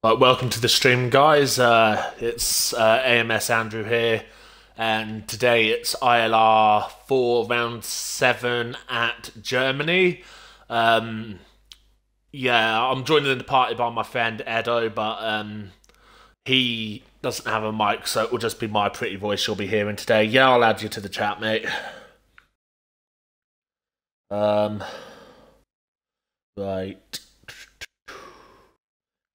Welcome to the stream, guys. It's AMS Andrew here, and today it's ILR4 round 7 at Germany. Yeah, I'm joined in the party by my friend Edo, but he doesn't have a mic, so it will just be my pretty voice you'll be hearing today. Yeah, I'll add you to the chat, mate. Right.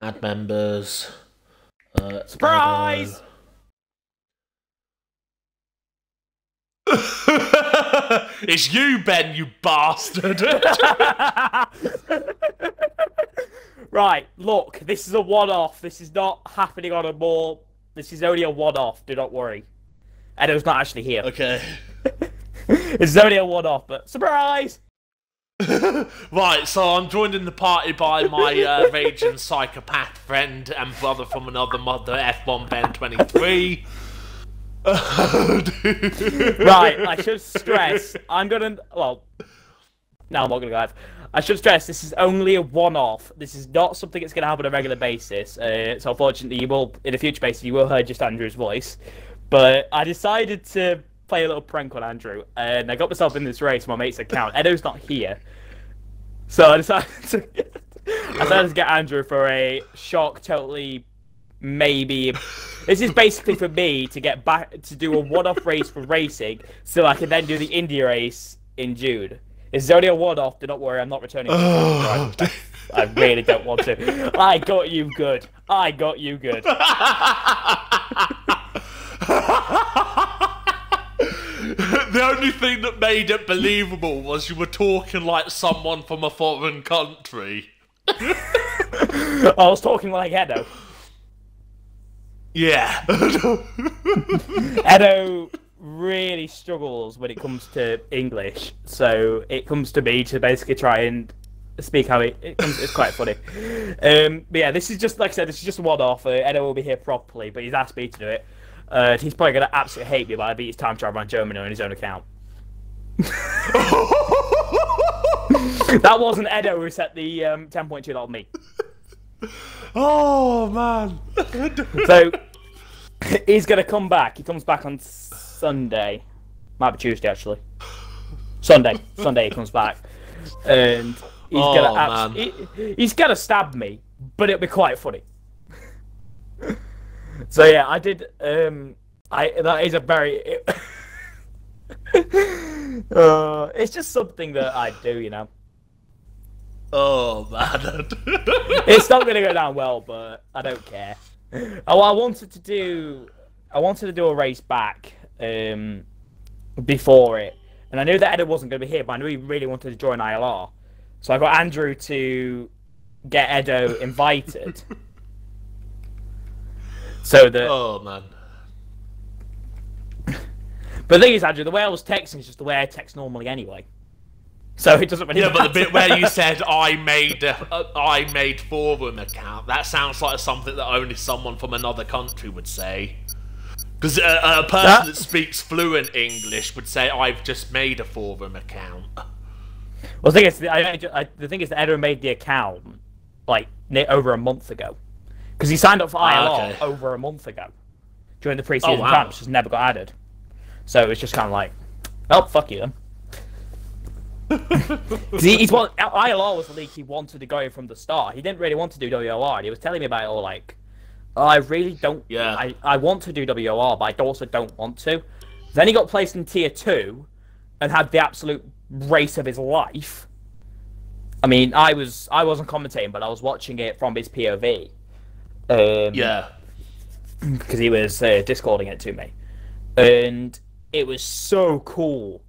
Add members. Surprise! It's you, Ben, you bastard! Right, look, this is a one-off. This is not happening on a more... This is only a one-off, do not worry. Edo's not actually here. Okay. It's only a one-off, but surprise! Right, so I'm joined in the party by my raging psychopath friend and brother from another mother, F1 Ben 23. Right, I should stress, I'm gonna... Well, no, I'm not gonna go live. I should stress, this is only a one-off. This is not something that's gonna happen on a regular basis. So unfortunately, you will, in a future basis, you will hear just Andrew's voice. But I decided to play a little prank on Andrew, and I got myself in this race on my mate's account. Edo's not here, so I decided to get Andrew for a shock, totally, maybe. This is basically for me to get back to do a one-off race for racing, so I can then do the India race in June. It's only a one-off. Do not worry, I'm not returning. I really don't want to. I got you good. I got you good. The only thing that made it believable was you were talking like someone from a foreign country. I was talking like Edo. Yeah. Edo really struggles when it comes to English, so it comes to me to basically try and speak how it comes. It's quite funny. But yeah, this is just, like I said, this is just a one-off. Edo will be here properly, but he's asked me to do it. He's probably going to absolutely hate me, but I beat his time trial around Germany on his own account. That wasn't Edo who set the 10.2, that was me. Oh, man. So, he's going to come back. He comes back on Sunday. Might be Tuesday, actually. Sunday he comes back. And he's going to stab me, but it'll be quite funny. So yeah, I did. That is a very. It's just something that I do, you know. Oh man, it's not going to go down well, but I don't care. Oh, I wanted to do a race back before it, and I knew that Edo wasn't going to be here, but I knew he really wanted to join ILR, so I got Andrew to get Edo invited. So that. Oh man. But the thing is, Andrew, the way I was texting is just the way I text normally anyway. So it doesn't really. Yeah, but the bit where you said I made forum account, that sounds like something that only someone from another country would say. Because a person that speaks fluent English would say, "I've just made a forum account." Well, the thing is, the thing is that Edo made the account like over a month ago. Because he signed up for ILR over a month ago during the pre-season camps, just never got added. So it was just kind of like, oh, fuck you then. ILR was the league he wanted to go in from the start. He didn't really want to do WOR, and he was telling me about it all like, oh, I really don't. Yeah. I want to do WOR, but I also don't want to. Then he got placed in tier 2 and had the absolute race of his life. I mean, I wasn't commentating, but I was watching it from his POV. Yeah, because he was discording it to me, and it was so cool.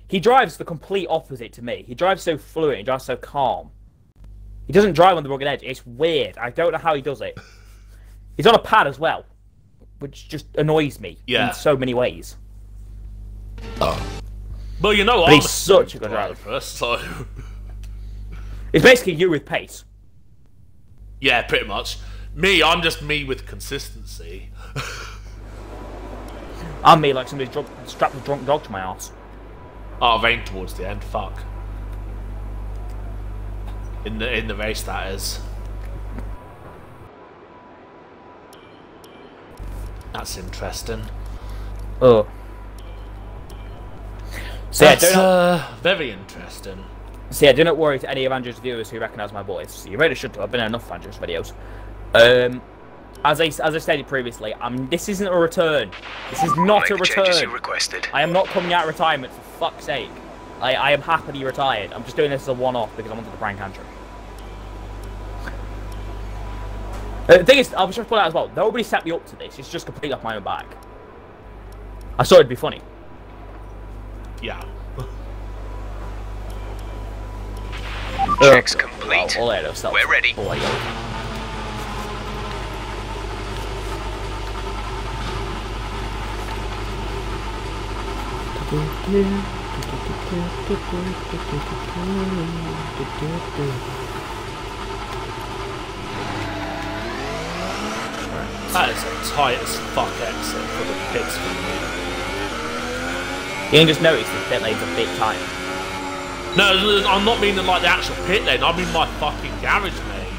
He drives the complete opposite to me. He drives so fluent, he drives so calm. He doesn't drive on the rugged edge. It's weird. I don't know how he does it. He's on a pad as well, which just annoys me in so many ways. Well, you know, he's such a good driver. So it's basically you with pace. Yeah, pretty much. I'm just me with consistency. I'm me like somebody's strapped a drunk dog to my ass. Oh, rain towards the end. Fuck. In the race, that is. That's interesting. Oh. So That's very interesting. So yeah, do not worry to any of Andrew's viewers who recognise my voice. You really should do. I've been in enough of Andrew's videos. As I stated previously, this isn't a return. This is not a return. You requested. I am not coming out of retirement, for fuck's sake. I am happily retired. I'm just doing this as a one-off because I wanted to prank Andrew. The thing is, I was just put out as well, nobody set me up to this. It's just completely off my own back. I thought it'd be funny. Yeah. Checks complete. Well, we're ready. That is a tight as fuck exit for the pits for me. You can just notice the pit lane's a bit tight. No, I'm not meaning like the actual pit lane, I mean my fucking garage lane.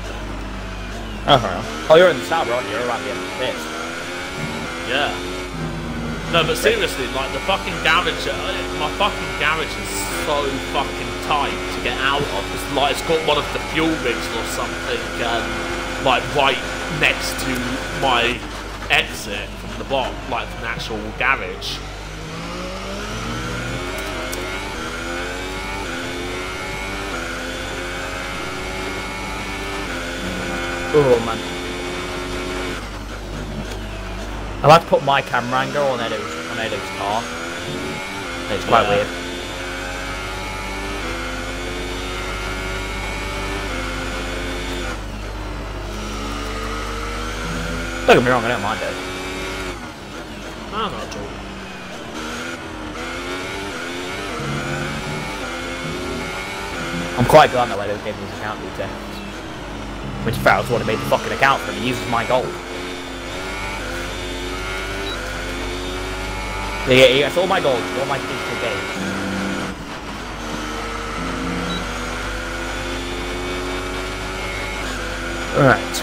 Oh, you're in the south, aren't you? You're around the end of the pit. Yeah. No, but seriously, like the fucking garage, my fucking garage is so fucking tight to get out of. It's like it's got one of the fuel rigs or something, like right next to my exit from the bottom, like from the actual garage. Oh man. I'll have to put my camera angle on Edo's car. It's quite weird. Don't get me wrong, I don't mind it. No, not at all. I'm quite glad that Edo gave me his account details. Which Farrell's would have made the fucking account for him. He uses my gold. Yeah, it's all my gold, all my digital games. Alright.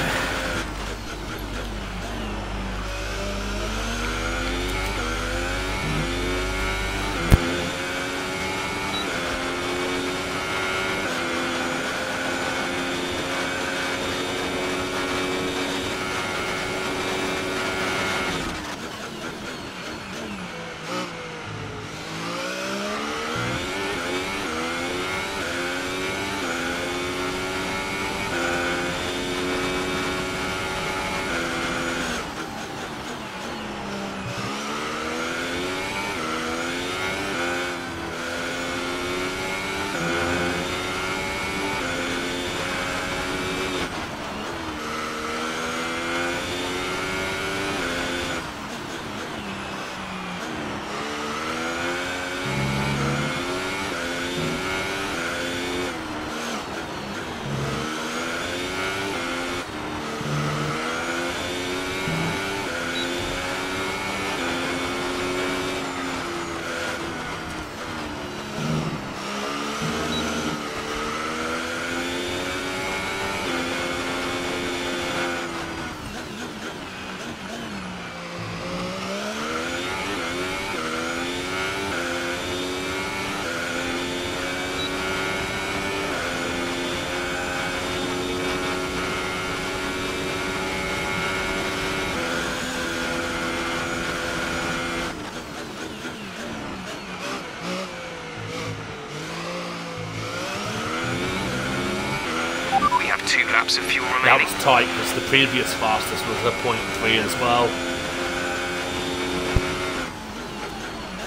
Laps of fuel remaining. That was tight because the previous fastest was a 0.3 as well.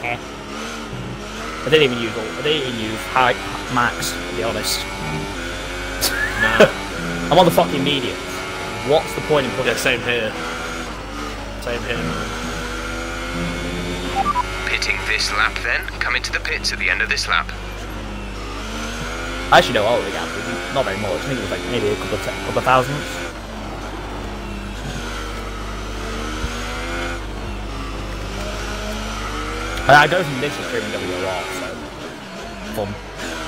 I didn't even use high max, to be honest. No. I'm on the fucking mediums. What's the point in putting? Yeah, same here. Same here. Pitting this lap then. Come into the pits at the end of this lap. I actually know all the gap, not very much. I think it was like maybe a couple of thousandths. I go from this to streaming WLR, so fun.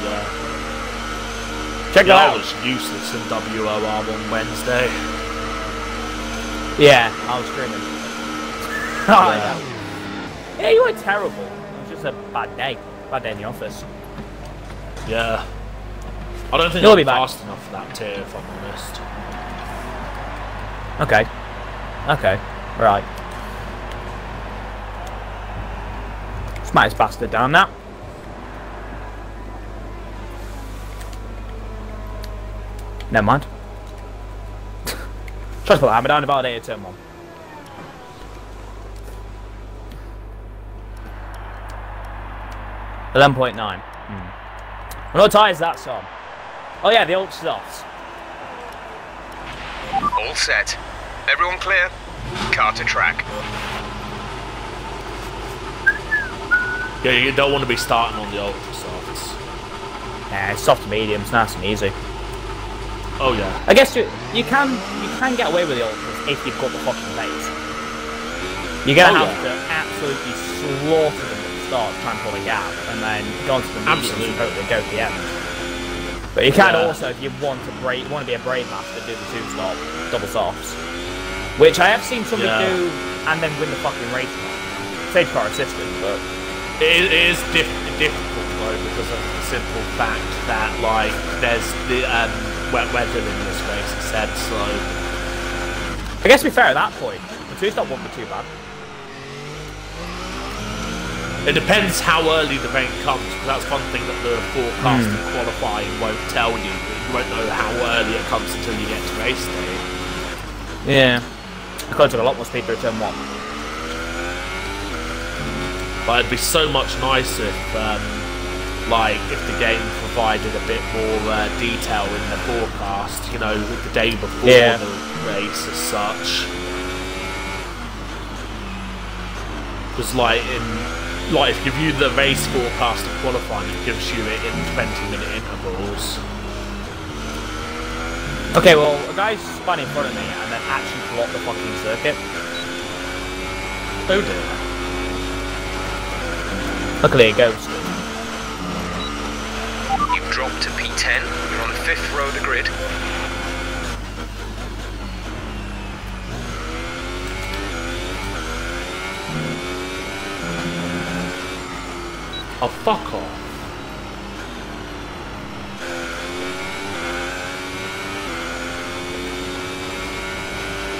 Yeah. Check that out. I was useless in WLR on Wednesday. Yeah, I was streaming. Yeah, you weren't terrible. It was just a bad day. Bad day in the office. Yeah. I don't think You'll I'll be be back. fast enough for that tier, if I'm honest. Okay. Okay. Right. Smack this bastard down now. Never mind. Try to put the hammer down to validate turn 1. $11.9. What tie is that song? Oh yeah, the old softs. All set. Everyone clear? Car to track. Yeah, you don't want to be starting on the ultra softs. Yeah, it's soft to mediums, nice and easy. Oh yeah. I guess you can get away with the ultras if you've got the fucking pace. You're gonna have to absolutely slaughter them at the start, try and pull a gap, and then go onto the mediums and hope they go to the end. But you can also, if you want to be a brave master, do the 2-stop double softs, which I have seen somebody do, and then win the fucking race. Stage car assistant, but it is difficult though because of the simple fact that like there's the wet weather in this race instead. So I guess to be fair at that point, the 2-stop won't be too bad. it depends how early the rain comes, because that's one thing that the forecast and qualifying won't tell you. You won't know how early it comes until you get to race day. Yeah. I could have took a lot more speed through turn 1. But it'd be so much nicer if the game provided a bit more detail in the forecast, you know, the day before the race as such. Because if you view the race forecast of qualifying, it gives you it in 20-minute intervals. Okay, well, a guy's spun in front of me and then actually blocked the fucking circuit. Oh dear. Luckily it goes. You've dropped to P10. You're on the 5th row of the grid. Oh, fuck off.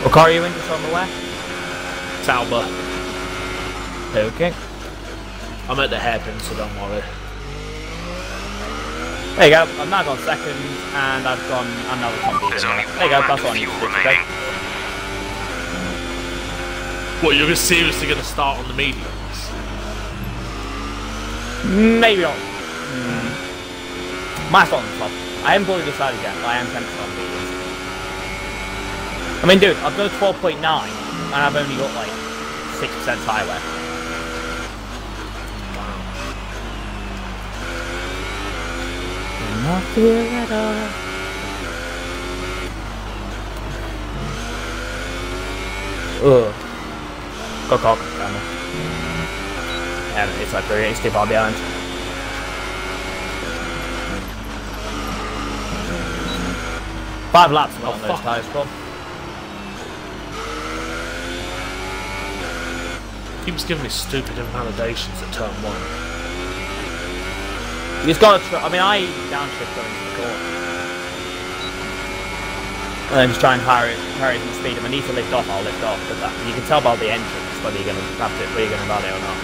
What car are you in, just on the left? Sauber. Okay. I'm at the hairpin, so don't worry. There you go, I've now gone second, and I'm now the top. There's only there you go, one that's lap what I of need fuel to do, okay? remaining. What, you're seriously going to start on the mediums? Maybe not. Might start on the top. I haven't fully decided yet, but I am tempted on mediums. I mean, dude, I've got a 12.9, and I've only got like 6% tyre wear. Not feel at all. Ugh. Go cock, damn it. Yeah, it's like it's too far behind. Five laps on those tyres, Bob. Keeps giving me stupid invalidations at turn 1. You just gotta try. I mean, I downshift going into the corner. And then just try and carry some speed. If I need to lift off, I'll lift off. But you can tell by the entrance whether you're gonna have it, whether you're gonna rally or not.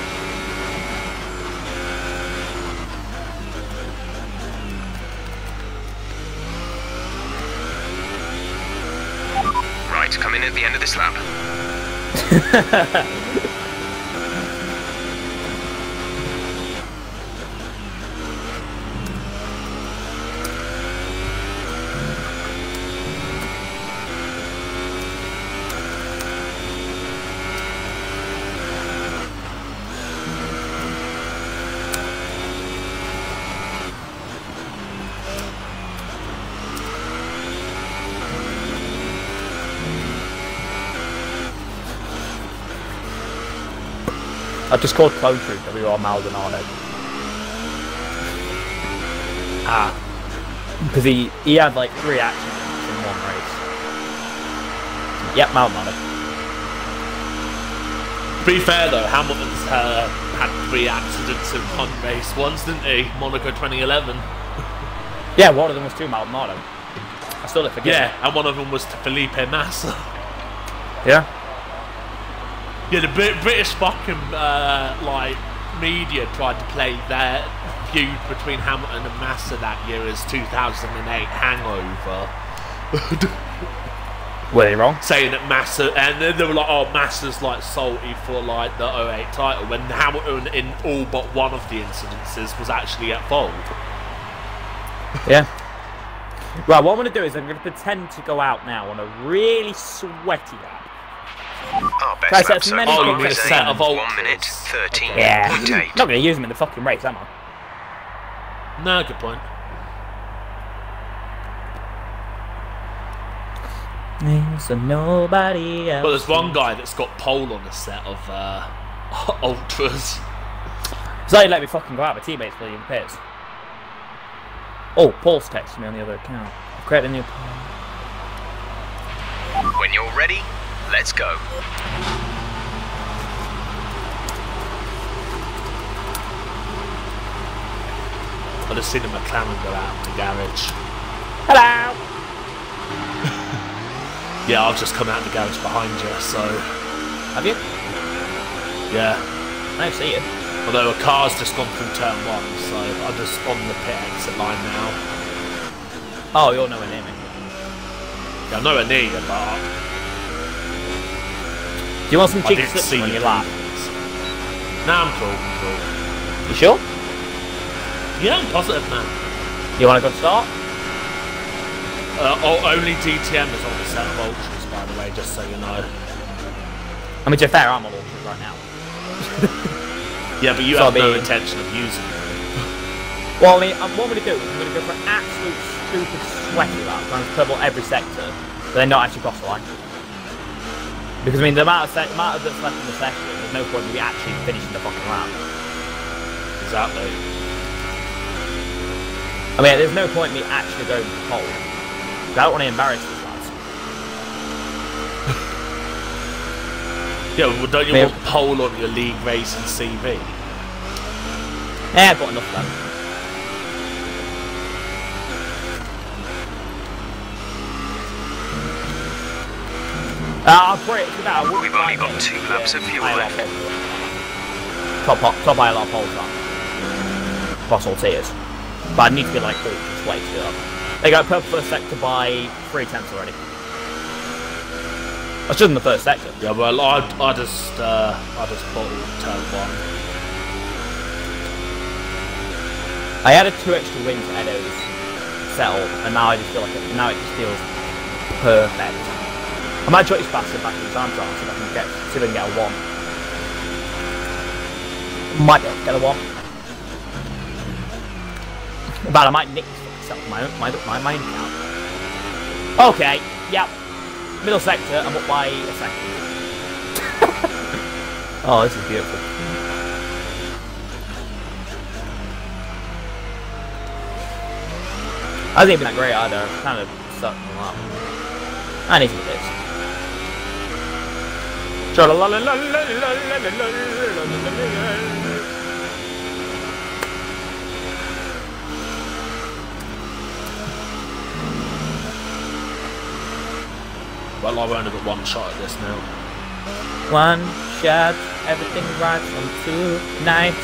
Right, come in at the end of this lap. I've just called Clone Troop W.R. Maldonado. Ah. Because he had like 3 actions in one race. Yep, Maldonado. To be fair though, Hamilton's had 3 accidents in one race once, didn't he? Monaco 2011. Yeah, one of them was to Maldonado. I still don't forget. Yeah, and one of them was to Felipe Massa. Yeah. Yeah, the British fucking like media tried to play their feud between Hamilton and Massa that year as 2008 hangover. Were they wrong? Saying that Massa, and they were like, oh, Massa's like salty for like the '08 title, when Hamilton in all but one of the incidences was actually at fault. Yeah. Right, what I'm going to do is I'm going to pretend to go out now on a really sweaty lap. Our Try best to lap set so many far points. is A set of 1 ultras. minute 13.8. Yeah. Not going to use them in the fucking race, am I? No, good point. So nobody else. But there's one guy that's got pole on a set of ultras. So you let me fucking go out. My teammates playing in the pits. Oh, Paul's texting me on the other account. I've created a new poll. When you're ready, let's go. I just seen a McLaren go out of the garage. Hello! Yeah, I've just come out of the garage behind you, so Have you? yeah. I don't see you. Although a car's just gone through turn 1, so I'm just on the pit exit line now. Oh, you're nowhere near me. Yeah, I'm nowhere near you, but Do you want some I cheeky didn't slips see when you. you laugh? Nah, I'm cool, I'm cool. You sure? Yeah, I'm positive, man. You want a good start? Only DTM is on the set of ultras, by the way, just so you know. I mean, to be fair, I'm on ultras right now. Yeah, but you So have no be- intention of using them. Well, I mean, what I'm going to do is I'm going to go for an absolute stupid sweaty lap, trying to cover every sector, but then not actually cross the line. Because, I mean, the amount of that's left in the session, there's no point in me actually finishing the fucking lap. Exactly. I mean, there's no point in me actually going to pole. I don't want to embarrass these lads. Yeah, well, don't you Maybe- want pole on your league racing CV? Yeah, I've got enough then. I'll pray it that I wouldn't We've only mind got getting 2 laps of fuel ILR left. top ILR poles on. Across all tiers. But I need to be like ultra sweaty to do that. They got purple first sector by 3/10 already. That's just in the first sector. Yeah, well, I just bottled turn 1. I added 2 extra wins to Edo's settle, and now I just feel like it just feels perfect. I might try to pass it back to the time trial, see if I can get a 1. Might be able to get a 1. But I might nick myself my account. Okay, yep. Middle sector, I'm up by a second. Oh, this is beautiful. I think it'd be that great either. I'm kind of stuck in a lot. I need to do this. Well, I've only got 1 shot at this now. One shot, everything right from tonight.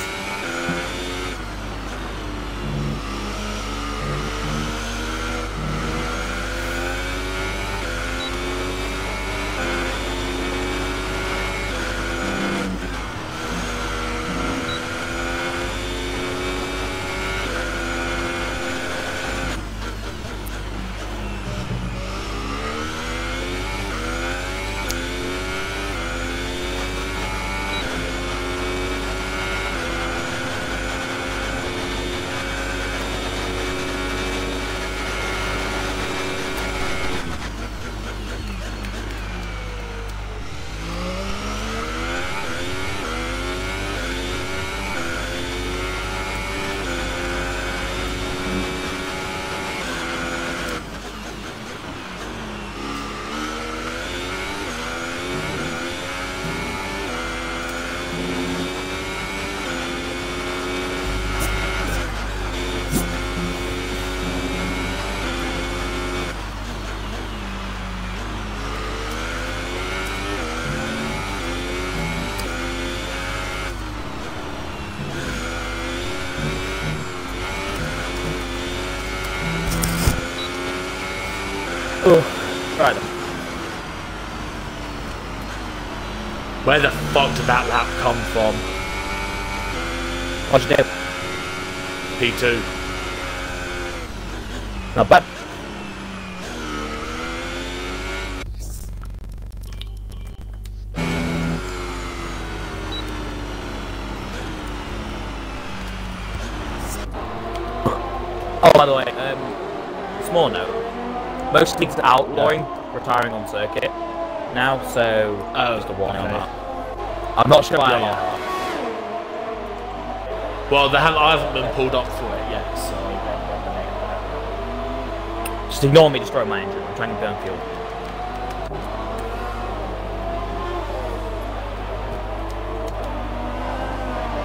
Where the fuck did that lap come from? What'd you do? P2. Not bad. Oh, by the way, small note. Most leagues are outlawing retiring on circuit now, so just a warning on that. I'm not sure why I are. Well, I haven't been pulled up for it yet, so... Just ignore me destroying my engine. I'm trying to burn fuel.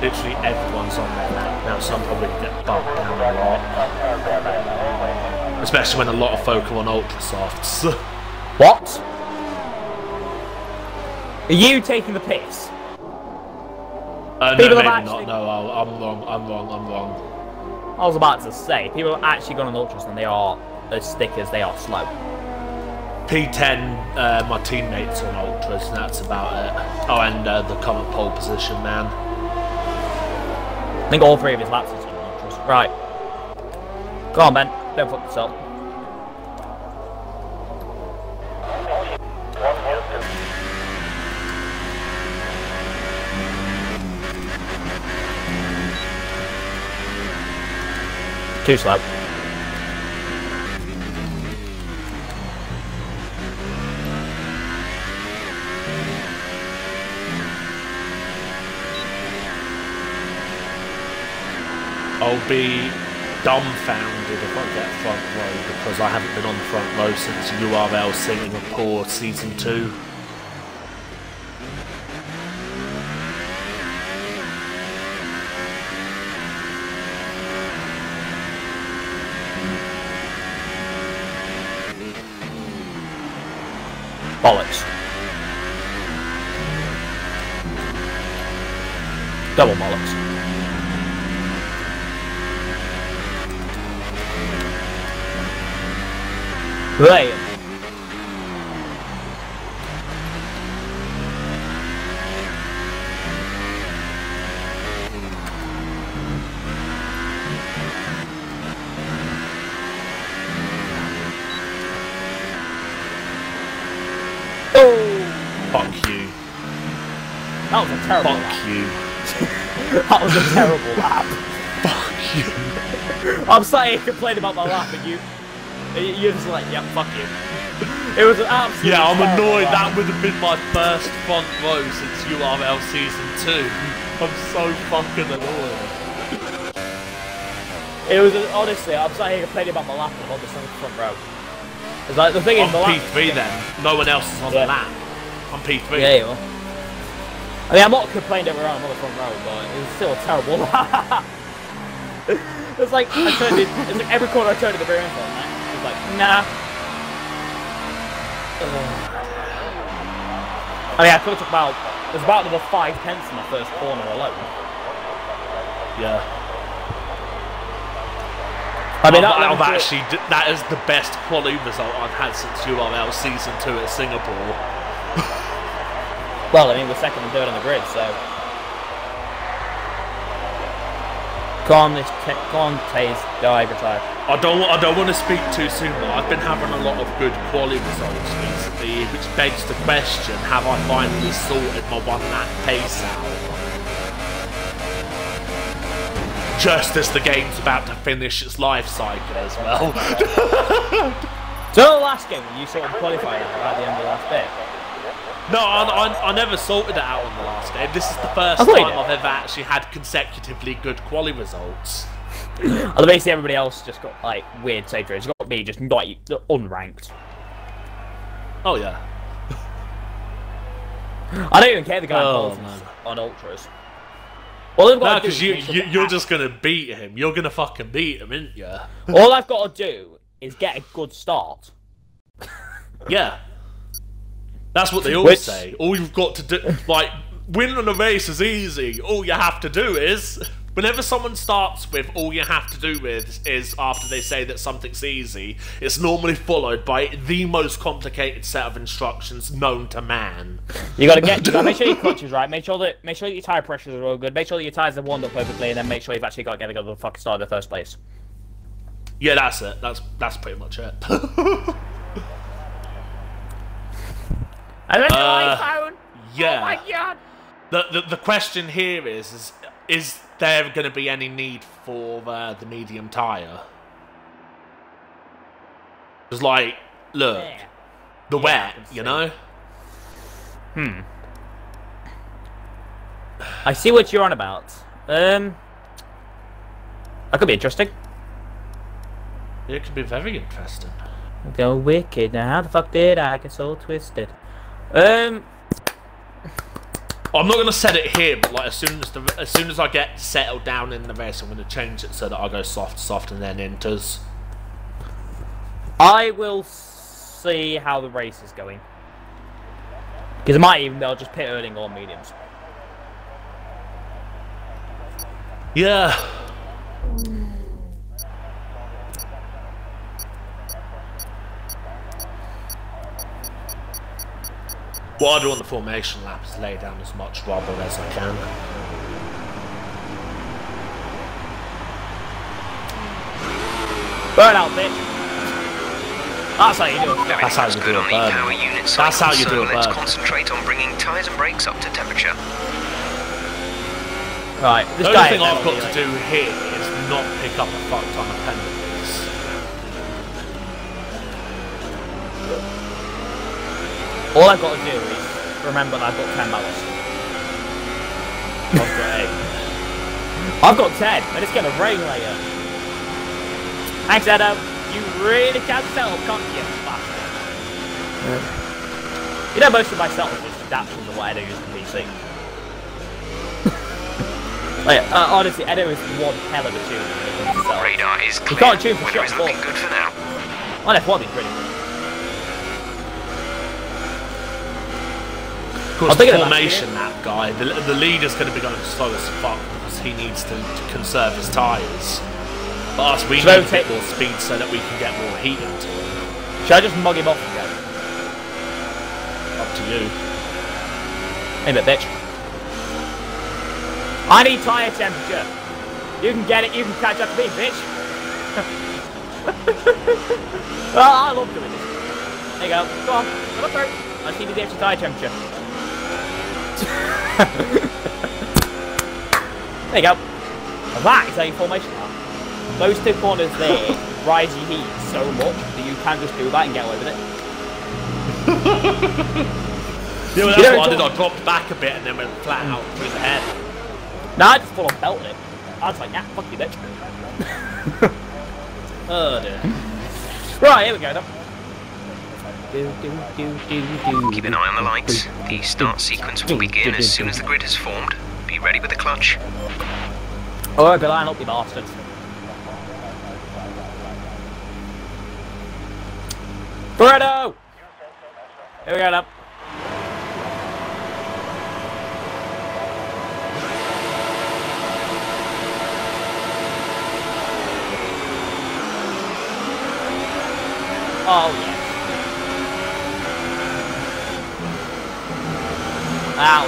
Literally everyone's on their lap now, so I'm probably going to get bumped down a lot. Especially when a lot of folk are on ultra softs. What? Are you taking the piss? No, maybe not. No, I'm wrong. I was about to say, people have actually gone on ultras and they are as thick as they are slow. P10, my teammates on ultras, and that's about it. Oh, and the current pole position man. I think all 3 of his laps is on ultras. Right. Go on, Ben. Don't fuck this up. Too slow. I'll be dumbfounded if I get front row because I haven't been on the front row since URL Singapore Season 2. Bollocks. Double bollocks. Right. Fuck you. That was a terrible Fuck lap. you. That was a terrible lap. Fuck you. I'm sat here complaining about my lap and you're just like, yeah, fuck you. It was an absolute. Yeah, I'm annoyed. Lap. That would have been my first front row since URL Season 2. I'm so fucking annoyed. It was honestly, I'm sat here complaining about my lap and I'm on the front row. It's like the thing is, I'm P3 then. No one else is on the lap. I'm P3. Yeah, you are. I mean, I'm not complaining that we're on the front row, but it was still a terrible lap. It's like I turned it. It's like every corner I turned to the rear end on that. It was like, nah. I mean, I could have took about. There's about another 5 tenths in my first corner alone. Yeah. I mean, that is the best quality result I've had since URL Season 2 at Singapore. Well, I mean, we're second and third on the grid, so. Come on, Taze, die, retire. I don't want to speak too soon, but I've been having a lot of good quality results recently, which begs the question: have I finally sorted my 1 lap pace out? Just as the game's about to finish its life cycle as well. So the last game, you sort of qualified at the end of the last bit. No, I never sorted it out on the last game. This is the first time I've ever actually had consecutively good quali results. Well, basically everybody else just got like weird save trades. You got me just not unranked. Oh yeah. I don't even care the guy on ultras. Well, no, because you're just gonna beat him. You're gonna fucking beat him, ain't you? All I've got to do is get a good start. Yeah. That's what they always say. All you've got to do, like, winning a race is easy. All you have to do is Whenever someone starts with all you have to do with is after they say that something's easy, it's normally followed by the most complicated set of instructions known to man. You gotta make sure your clutch is right. Make sure that your tire pressures are all good. Make sure that your tires are warmed up perfectly, and then make sure you've actually got to get the fucking start in the first place. Yeah, that's it. That's pretty much it. And then your iPhone. Yeah. Oh my god. The question here is there going to be any need for the medium tyre? Because, like, look, the wet, you know? I see what you're on about. That could be interesting. It could be very interesting. Go wicked. Now, how the fuck did I get so twisted? I'm not gonna set it here, but like as soon as I get settled down in the race, I'm gonna change it so that I go soft, and then inters. I will see how the race is going. Because it might even they'll just pit earning all mediums. Yeah. What I do on the formation lap is lay down as much rubber as I can. Burn out, bitch. That's how you do it. That's how you do a burn. That's how you do a burn. Let's concentrate on bringing tyres and brakes up to temperature. Right, this the guy. only thing I've got to do here is not pick up a fuck ton of penalties. All I've got to do is remember that I've got 10 ballast. I've got 8. I've got 10, and it's gonna rain later. Thanks, Edo. You really can settle, can't you, bastard? You know, most of my setups are just adaptations of what Edo used in PC. Like, honestly, Edo is one hell of a tune when it comes to setups. Radar is clear. You can't tune for Weather shot is looking good for now. On F1, he's pretty good. Of course, the formation lap guy, the leader's going to be going slow as fuck because he needs to conserve his tyres. But us, we need a bit more speed so that we can get more heat into it. Should I just mug him off again? Up to you. Hey, bitch. I need tyre temperature. You can get it, you can catch up to me, bitch. Well, I love doing this. There you go. Go on. Come on through. I just need the extra tyre temperature. There you go. And that is how you formation are. Those two corners there rise your heat so much that you can just do that and get away with it. Yeah, well, that's what I did. I dropped back a bit and then went flat out through the head. Nah, I just full on belted it. I was like, nah, fuck you, bitch. Oh dear. Right, here we go then. Keep an eye on the lights. The start sequence will begin as soon as the grid has formed. Be ready with the clutch. Alright, line up, you bastards. Fredo! Here we go now. Oh, yes. Ow.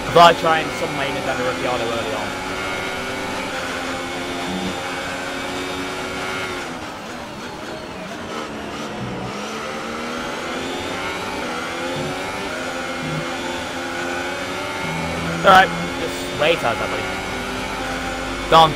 I thought I'd try and some lane and then a Ricciardo early on. Alright, just wait out that, buddy. Gone.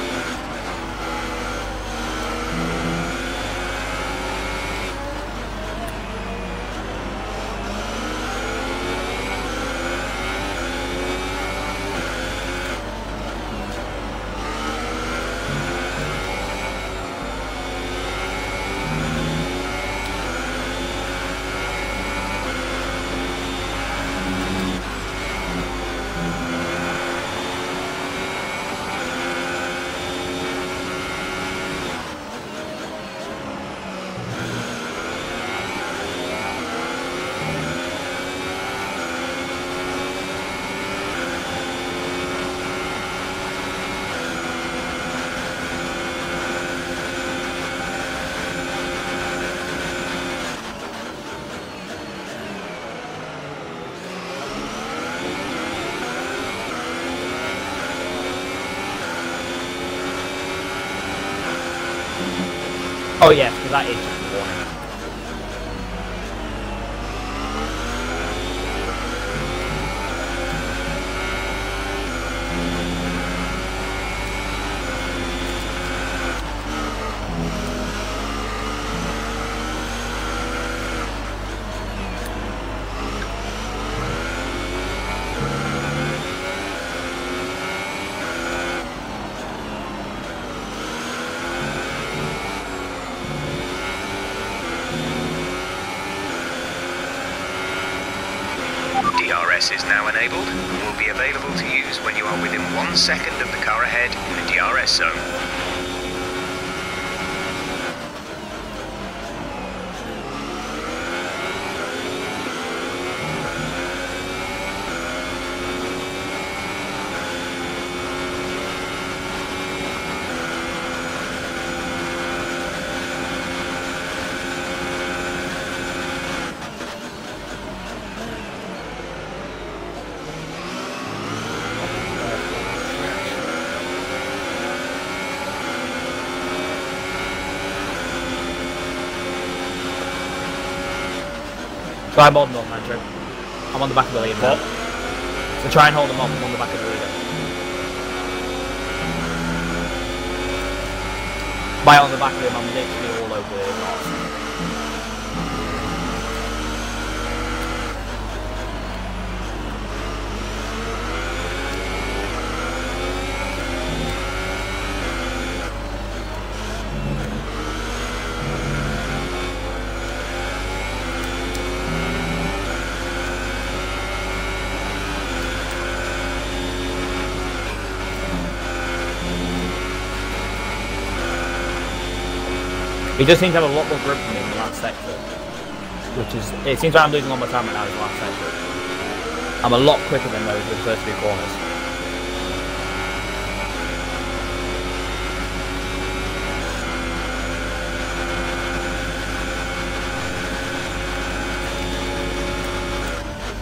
Oh yeah, because that is just a warning. DRS is now enabled and will be available to use when you are within 1 second of the car ahead in the DRS zone. Try and hold them up, Andrew. I'm on the back of the leader now. So try and hold them up, I'm on the back of the leader. By on the back of him, I'm literally all over the north. He just seems to have a lot more grip than me in the last sector. Which is, it seems like I'm losing all my time right now in the last sector. I'm a lot quicker than those with the first few corners.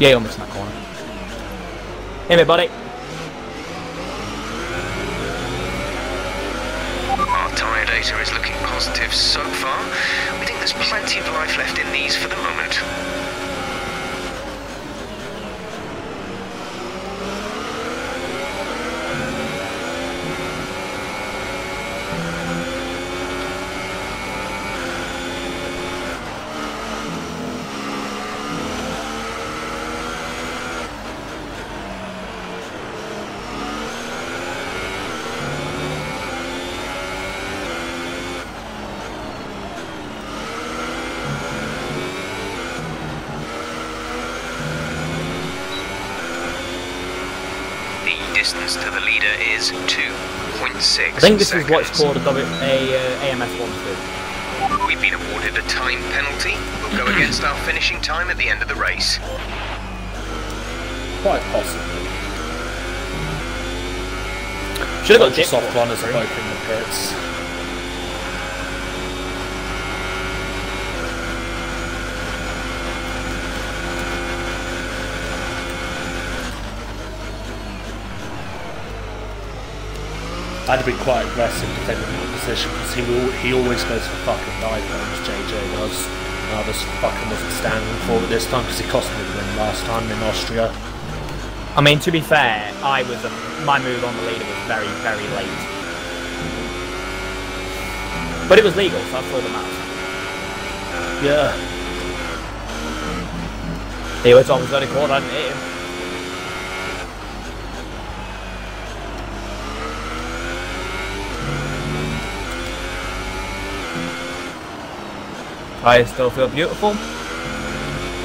Yeah, you're missing that corner. Hey, me, buddy. Our tyre data is looking positive so far. We think there's plenty of life left in these for the moment. Distance to the leader is 2.6 I think this seconds. is what's called a AMS 1-2. We've been awarded a time penalty. We'll go against our finishing time at the end of the race. Quite possibly. Should have got Soft runners are both in the pits. I had to be quite aggressive defending the position because he always goes for fucking dive bombs, JJ does. And I just fucking wasn't standing for it this time because he cost me the win last time in Austria. I mean, to be fair, my move on the leader was very, very late. But it was legal, so that's all that matters. Yeah. He was on the third corner, I didn't hit him. I still feel beautiful.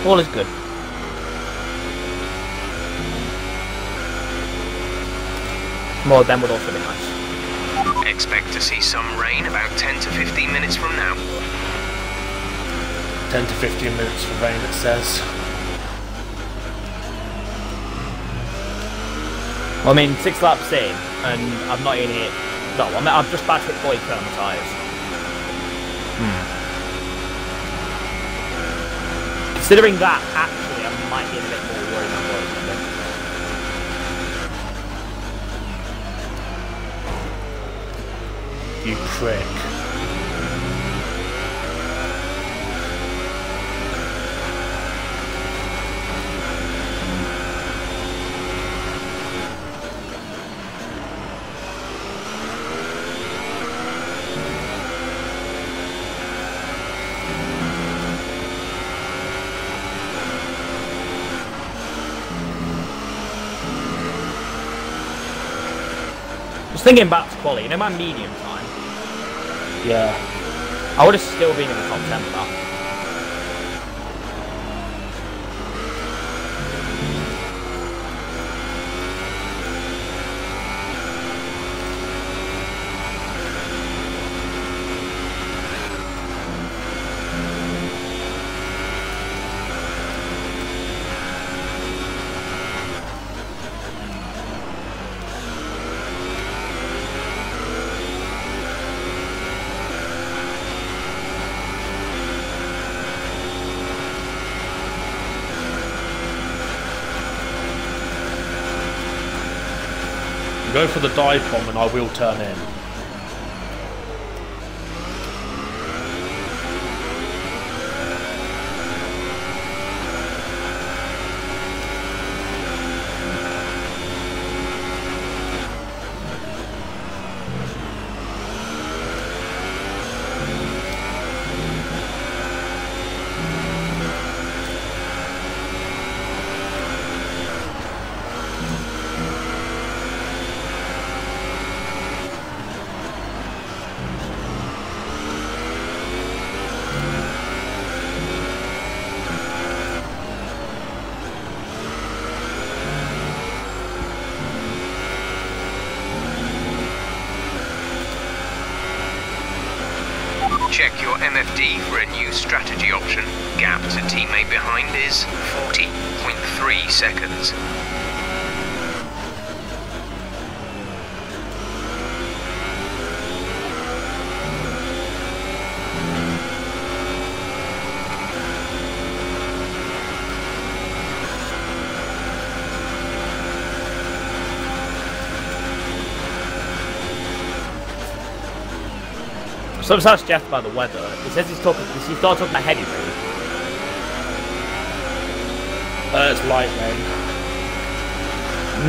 All is good. More of them would also be nice. Expect to see some rain about 10 to 15 minutes from now. 10 to 15 minutes for rain, it says. Well, I mean, 6 laps in, and I've not even hit... No, I mean, I've just about hit 40% on the tyres. Considering that, actually, I might get a bit more worried than what I was. You prick. Just thinking back to quality, you know my medium time? Yeah. I would have still been in the top 10 for that. Go for the dive bomb and I will turn in. Check your MFD for a new strategy option. Gap to teammate behind is 40.3 seconds. So I was asked Jeff about the weather. He says he's started talking about heavy rain. It's light rain.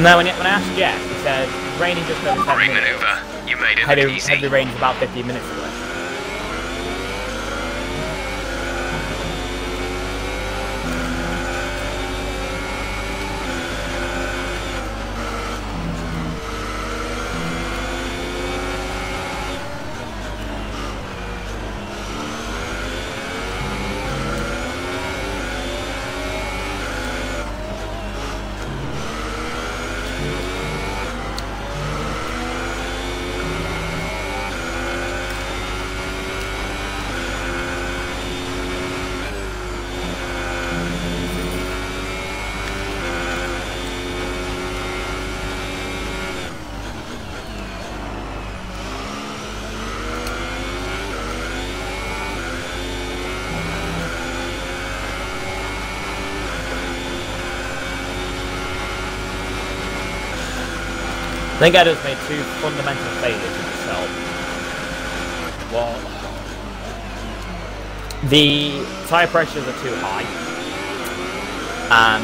No, when I asked Jeff, he said it's raining just over 10 Great minutes. maneuver. You made it Heavy, look easy. heavy rain's about 15 minutes away. I think Edo's made two fundamental failures of himself. What? The tyre pressures are too high, and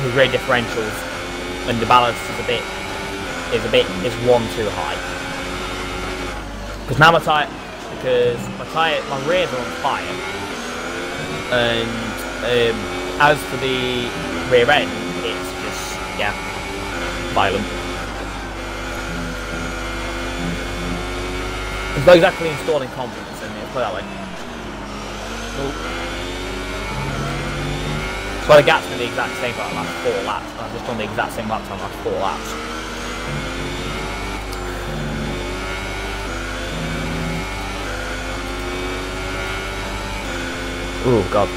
his rear differentials and the balance is one too high. Because now my rears are on fire, and as for the rear end, it's just violent. It's not exactly installing confidence in me, let's put it that way. So the gap's been the exact same for the last 4 laps, and I've just done the exact same laps on the last 4 laps. Oh god.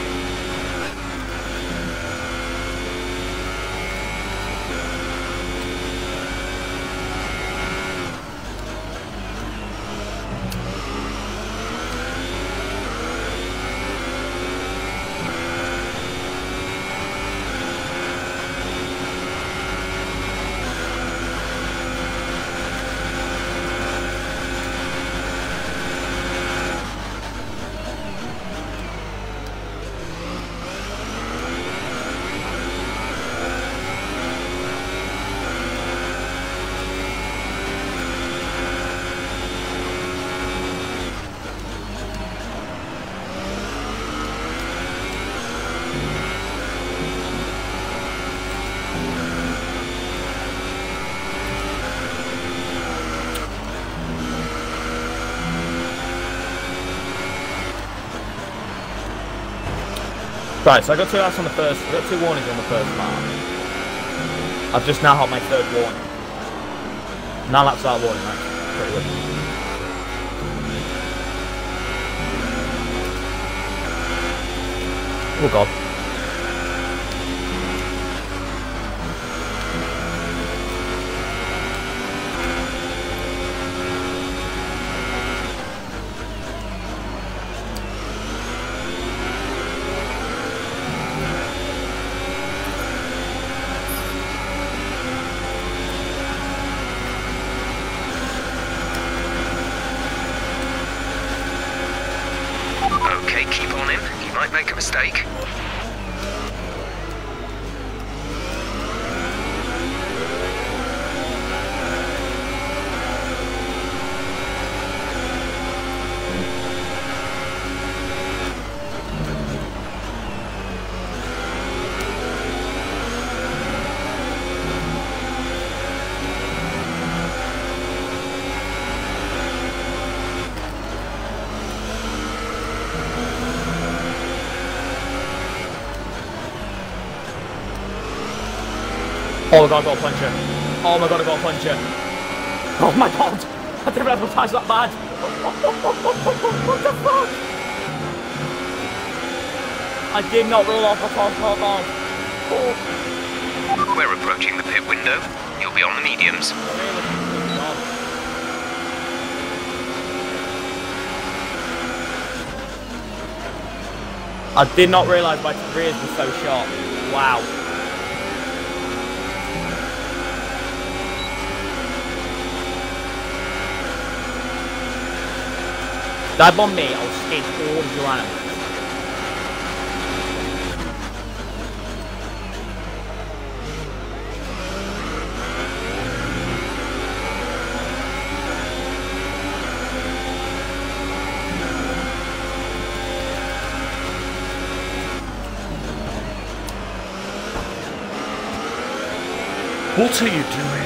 Right, so I got 2 outs on the first. I got 2 warnings on the first lap. I've just now had my 3rd warning. 9 laps without warning, that's pretty good. Oh god. Okay, keep on him. He might make a mistake. Oh my god, I got a puncher. Oh my god, I got a puncher. Oh my god! I didn't realize that bad. What the fuck? I did not roll off a car. Oh. We're approaching the pit window. You'll be on the mediums. I did not realise my rears were so sharp. Wow. Dive on me, I'll skid all of your animals. What are you doing?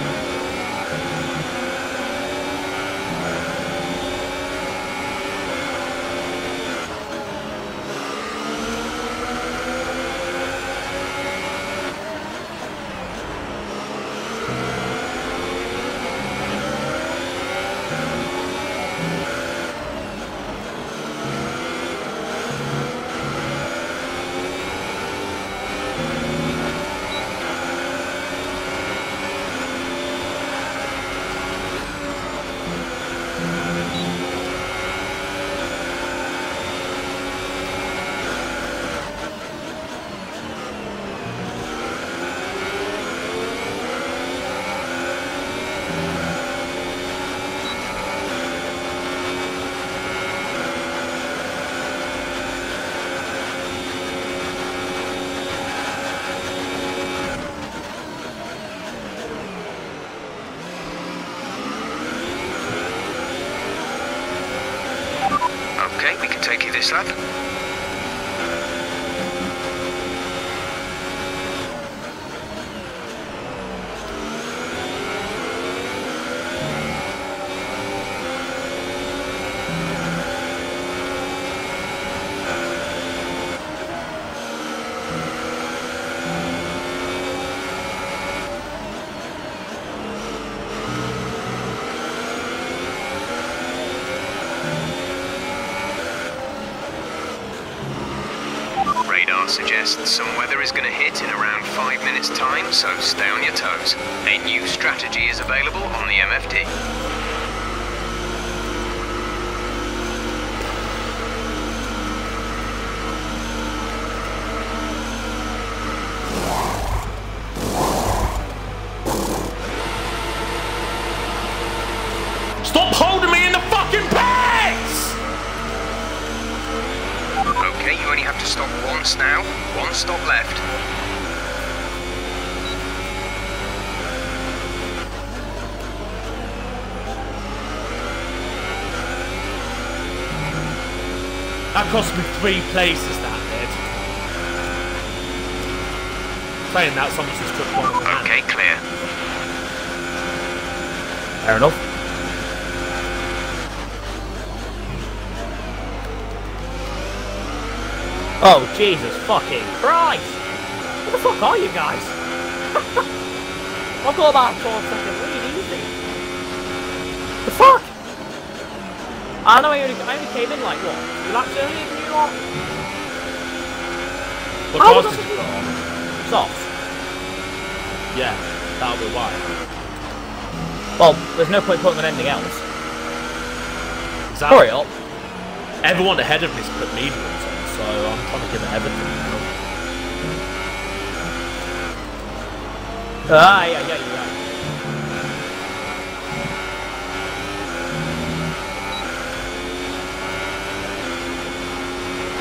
Okay, we can take you this lap. Radar suggests some weather is going to hit in around 5 minutes' time, so stay on your toes. A new strategy is available on the MFD. Stop holding me in the fucking pants! Okay, you only have to stop once now. One stop left. That cost me 3 places, that did. Saying that, someone just took one of the Okay, clear. Fair enough. Oh, Jesus fucking Christ! What the fuck are you guys? I've got about 4 seconds lead, easy. The fuck? I know I only came in like, what? You laps earlier than you lot? What cars did you put on? Soft. Yeah, that'll be why. Well, there's no point putting on anything else. Exactly. Hurry up. Everyone ahead of me's put mediums on, so I'm trying to give it everything now. Yeah.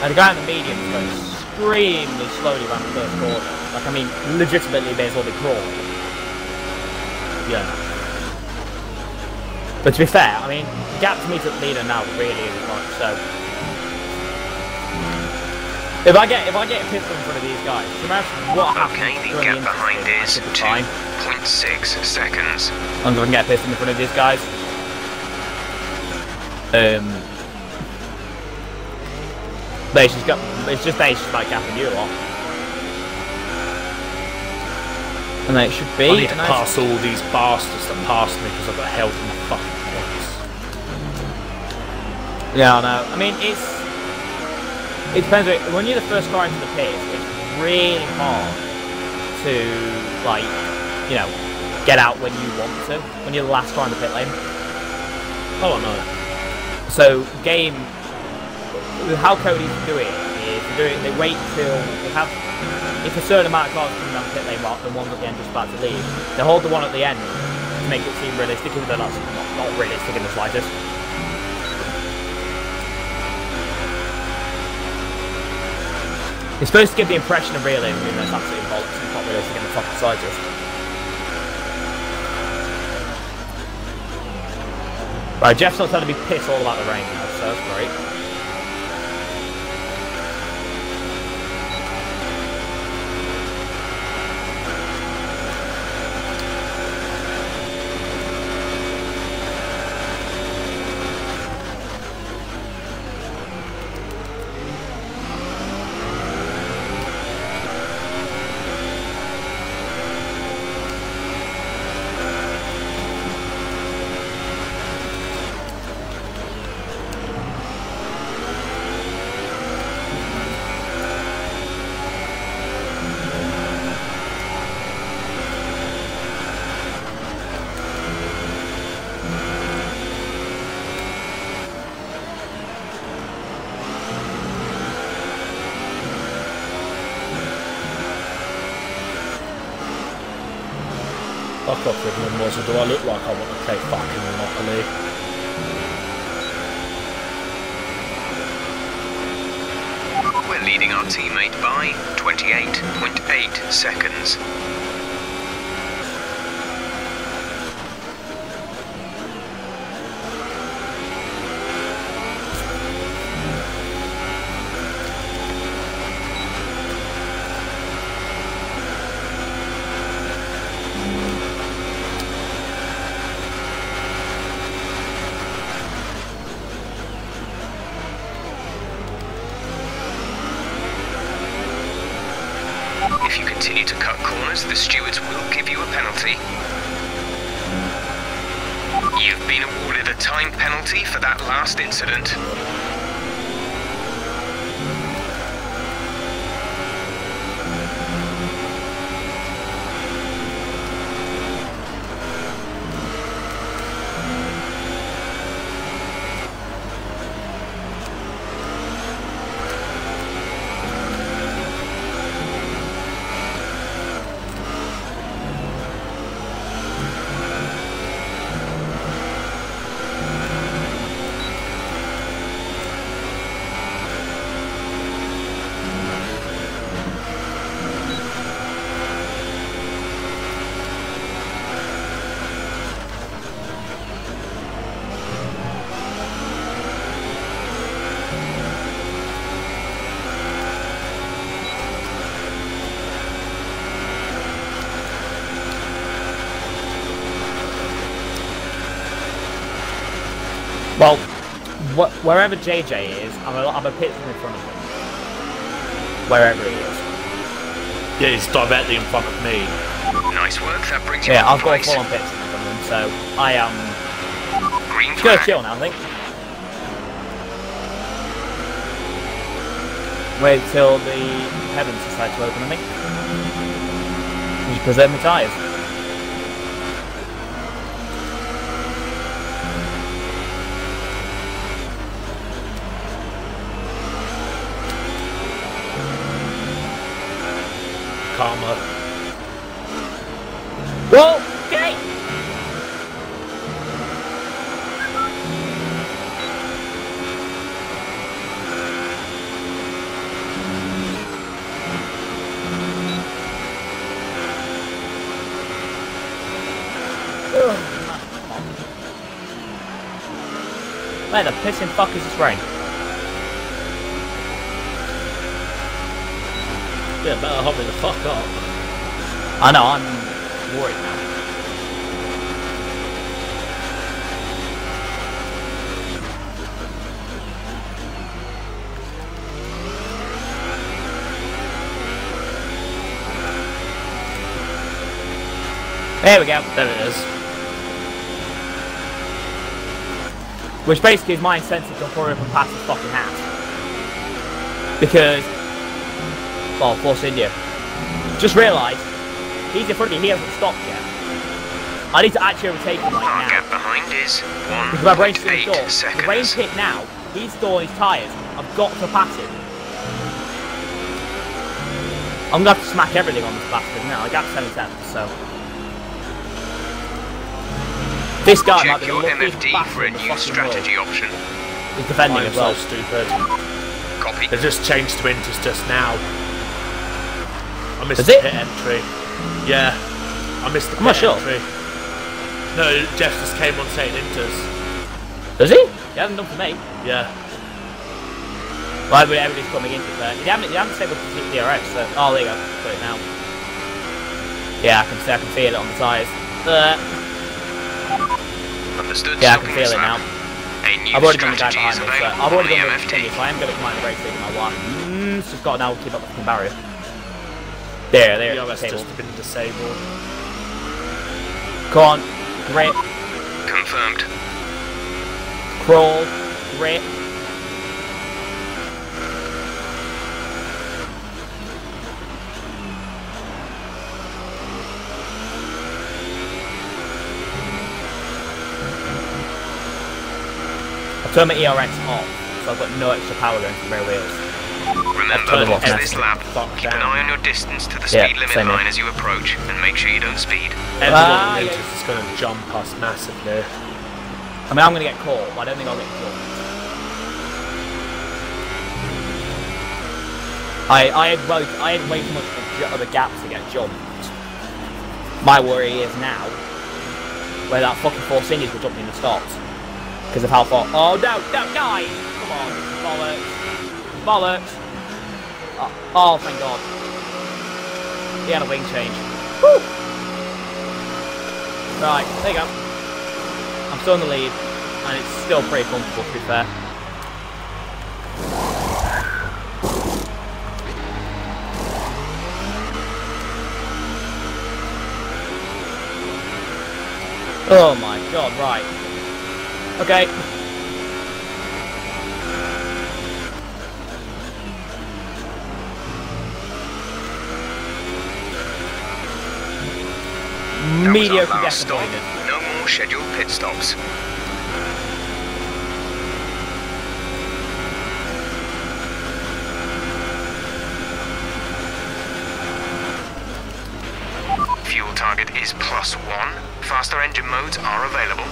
And the guy in the medium is going extremely slowly around the first corner. Like, I mean, legitimately may as well be crawling. Yeah. But to be fair, I mean, the gap to me to the leader now really isn't much, so... If I get a pistol in front of these guys, can you imagine what happens? Okay, the gap behind is 2.6 seconds. I'm going to get a pistol in front of these guys. But it's just like gapping you lot. And then it should be. I need to pass all these bastards that passed me because I've got held in the fucking points. Yeah, I know. I mean, it depends. When you're the first car into the pit, it's really hard to, like, you know, get out when you want to. When you're the last car in the pit lane. Oh, no. So, game. How Cody's do it is they wait till they have. If a certain amount of cars coming down the pit lane, while the ones at the end just about to leave, they hold the one at the end to make it seem realistic, even though that's not realistic in the slightest. It's supposed to give the impression of realism, even though it's absolutely bollocks. It's not realistic in the fucking slightest. Right, Jeff's not trying to be pissed all about the rain now, so that's great. Fuck off with Moors, or do I look like I want to play fucking Monopoly? We're leading our teammate by 28.8 seconds. If you continue to cut corners, the stewards will give you a penalty. You've been awarded a time penalty for that last incident. Well, wherever JJ is, I'm a pit in front of him. wherever he is. Yeah, he's directly in front of me. Nice work, that brings you Yeah, on I've got place. full on pits from them, so I am Green gonna flag. chill now, I think. Wait till the heavens decide to open, I think. Just preserve my tyres. Karma. Whoa! Okay! Where the pissing fuck is this rain? Yeah, better hurry the fuck up. I know, I'm worried now. There we go. There it is. Which basically is my incentive to hurry up and pass this fucking house. Because, well, Force India. Just realised, he's in front of me, he hasn't stopped yet. I need to actually overtake him right now. Gap behind is Because I've raced through the door. 1.8 The rain's seconds. hit now, he's stalling his tyres. I've got to pass him. I'm gonna have to smack everything on this bastard now. I got 7 tenths, so. This guy might Check be the your luckiest MFD bastard for a in the new fucking strategy world. option. He's defending I'm as well. so stupid. Copy. They just changed to inters just now. I missed Is the it? pit entry. Yeah, I missed the I'm not pit sure. entry. No, Jeff just came on saying inters. Does he? He hasn't done for me. Yeah. Well, everybody's coming into it. You haven't disabled the DRS, so. Oh, there you go. Got it now. Yeah, I can feel it on the tyres. Understood. Yeah, I can Stopping feel this it now. lap. A new I've already done the guy strategy is behind me, so available I've on already the done the MFD. thing, so I am going to come out and race lead in my one. It's just got to now keep up the fucking barrier. There, DRS disabled. just been disabled. Come on, grip, Confirmed. crawl, grip. I've turned my ERX off, so I've got no extra power going to the rear wheels. Remember, Turn them off for now. this lap, Fuck keep an down. eye on your distance to the Yeah, speed limit same here. line as you approach, and make sure you don't speed. Everyone Ah, in yeah. inters is going to jump us massively. I mean, I'm going to get caught, but I don't think I'll get caught. I had way too much of a gap to get jumped. My worry is now where that fucking Force Indies will jump me in the stops because of how far. Oh no, no, die! Come on, bollocks, bollocks. Oh, thank God. He had a wing change. Woo! Right, there you go. I'm still in the lead, and it's still pretty comfortable to be fair. Oh my God, right. Okay. That was our Mediocre last stop. disappointment. No more scheduled pit stops. Fuel target is +1. Faster engine modes are available.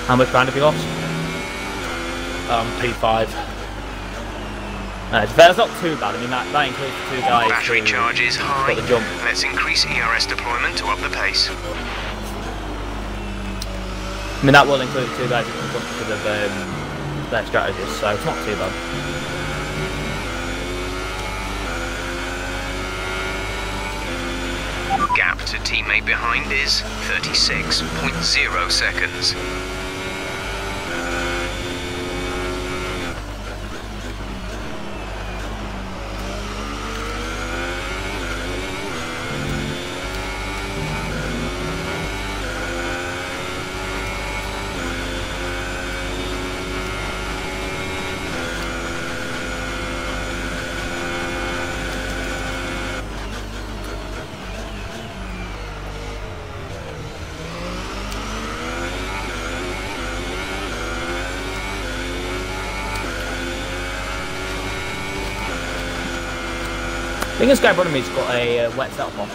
How much ground have you lost? P5. That's not too bad. I mean, that includes the 2 guys. Battery charge is high. The jump. Let's increase ERS deployment to up the pace. I mean, that will include the 2 guys who can jump because of their strategies, so it's not too bad. Gap to teammate behind is 36.0 seconds. I think this guy in front of me's got a wet setup on.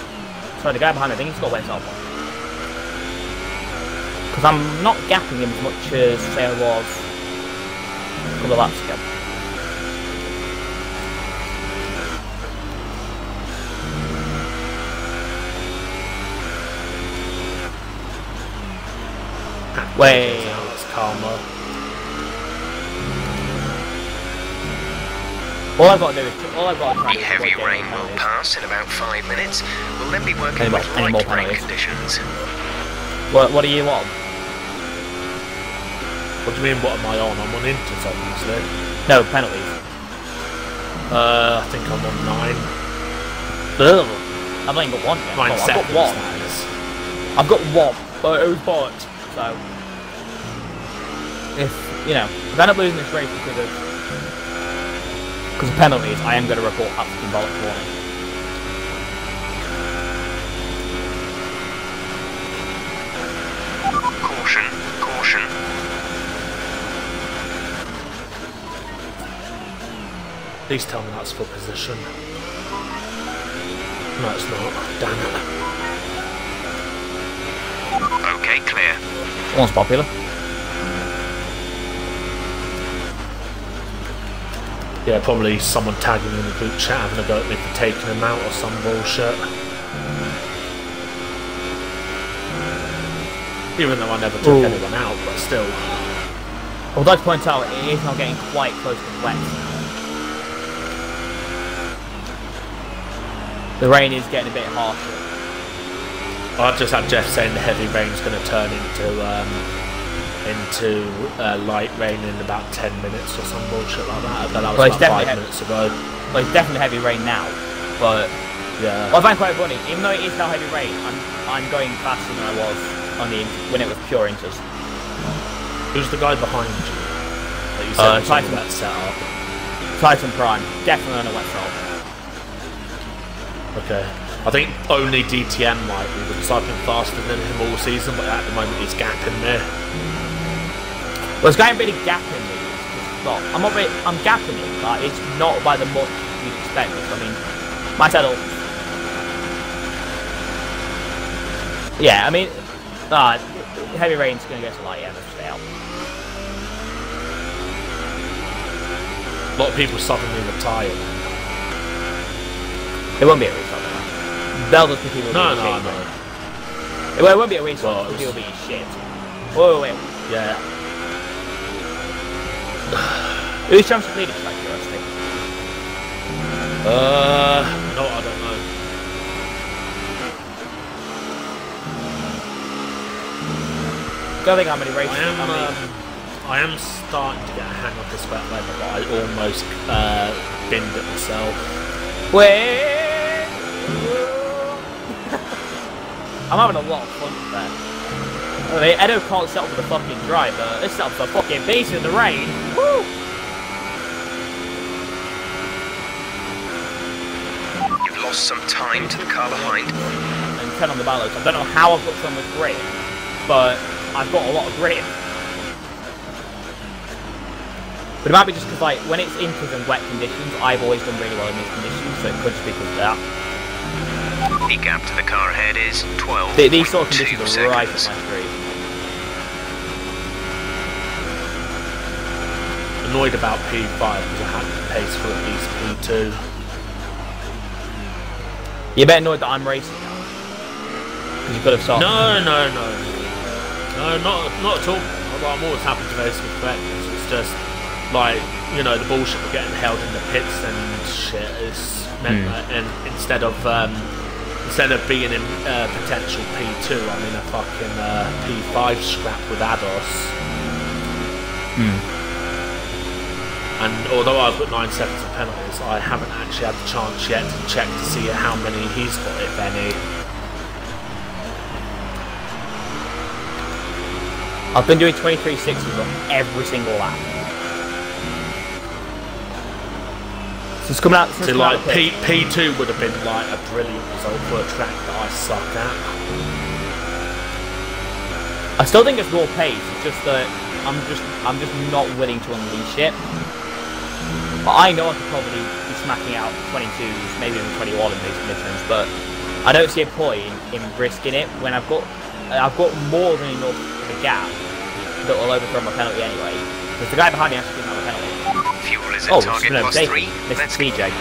Sorry, the guy behind me, I think he's got a wet setup on. Because I'm not gapping him as much as, say, I was a couple of laps ago. Wait. It's calmer. All I've got to do is The heavy rain will pass in about 5 minutes. We'll then be working with any light more rain penalties? conditions. What do you want? What do you mean, what am I on? I'm on inters, obviously. No, penalties. I think I'm on 9. Ugh. I've only got 1 yet. 9 Oh, seconds, I've got 1. that is. I've got 1, but it was bought. So, if I end up losing this race because of penalties, I am going to report absolutely bollocks warning. Caution, caution. Please tell me that's for position. No, it's not. Damn it. Okay, clear. One's popular. Yeah, probably someone tagging me in the group chat having a go at me for taking him out or some bullshit. Even though I never took anyone out, but still. I would like to point out it is now getting quite close to wet. The rain is getting a bit harsher. I've just had Jeff saying the heavy rain's going to turn into light rain in about 10 minutes or some bullshit like that. But that was about 5 minutes ago. Well, it's definitely heavy rain now, but yeah. What I find quite funny, even though it is now heavy rain, I'm going faster than I was on when it was pure inters. Who's the guy behind you? That you said was on Titan. that setup. Titan Prime, definitely on a wet setup. Okay. I think only DTM might be because I've been faster than him all season, but at the moment he's gapping me. Well, it's going to be gapping me. Well, I'm gapping him, but it's not by the much you'd expect. I mean, my setup. Yeah, I mean, heavy rain's going to get a light, yeah, let's stay out. A lot of people suddenly retire. It won't be a restart. They'll just be people being shit. No. Well, it won't be a restart, well, people being shit. Whoa, wait. Yeah. Who's championship leader, by curiosity? No, I don't know. Don't think how many races. I am starting to get a hang of this wet weather, but I almost binned it myself. Wait. I'm having a lot of fun with that. I mean, Edo can't settle for the fucking drive, but this setup's a fucking beast in the rain. Woo! You've lost some time to the car behind. And 10 on the balance. I don't know how I've got so much grip, but I've got a lot of grip. But it might be just because, like, when it's inters and wet conditions, I've always done really well in these conditions, so it could just be because of that. The gap to the car ahead is 12. These sort of conditions are right up my street. annoyed about P5 because I had to pace for at least P2. You're a bit annoyed that I'm racing now. Because you could have stopped. No, not at all. I'm always happy to race with friends. It's just like, you know, the bullshit of getting held in the pits and shit is meant that, and instead of being in potential P2, I'm in a fucking P5 scrap with Ados. And although I've got 9 seconds of penalties, I haven't actually had the chance yet to check to see how many he's got, if any. I've been doing 23.60s on every single lap. So it's coming out. So like P2 would have been like a brilliant result for a track that I suck at. I still think it's raw pace. It's just that I'm just not willing to unleash it. But I know I could probably be smacking out 22s, maybe even 21 in these conditions. But I don't see a point in risking it when I've got more than enough of a gap that will overthrow my penalty anyway. Because the guy behind me actually didn't have a penalty. Fuel is at target plus 3. Mr. CJ.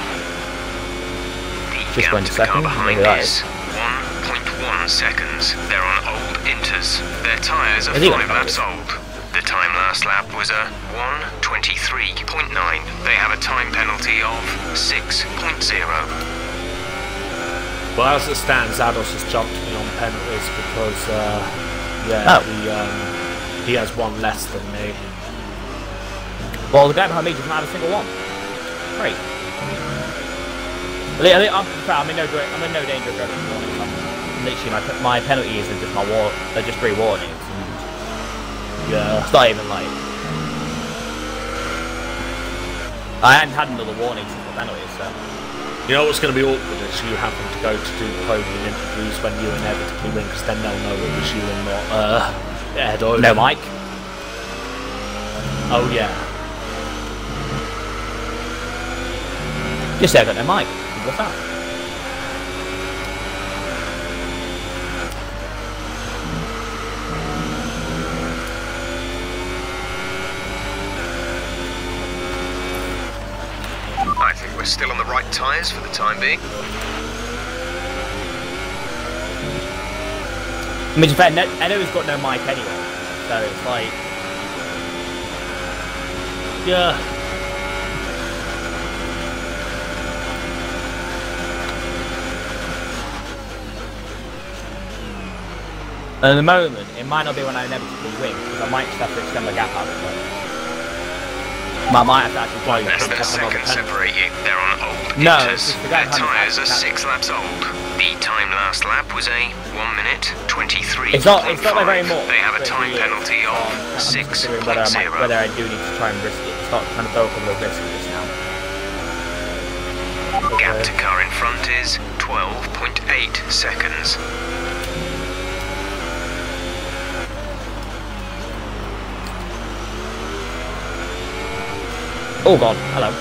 The gap to the car behind is 1.1 seconds. They're on old Inters. Their tyres are 5 laps old. The time last lap was a 1:23.9. They have a time penalty of 6.0. Well, as it stands, Ados has jumped me on penalties because, he has one less than me. Well, the guy behind me doesn't have a single one. Great. I'm in no danger of going warnings. Literally, my penalties are just they're just 3 warnings. Yeah. It's not even like I hadn't had another warning since the penalties, so. You know what's going to be awkward is you happen to go to do podium interviews when you inevitably win, because then they'll know it was you and not Ed or no Mike. Oh yeah. Just say I got no mic. What's that? I think we're still on the right tyres for the time being. I mean, to be fair, I know he's got no mic anyway, so it's like... Yeah. At the moment, it might not be when I inevitably win, because I might just have to extend the gap out of it. I might have to actually play Less than a second separate you. They're on old No, Inters. Their tyres are 6 laps old. The time last lap was a 1:23. It's not by very much. They have a time penalty of 6.0. Whether I do need to try and risk it. Start trying to throw a couple of risks this now. Gap to car in front is 12.8 seconds. Oh god, hello.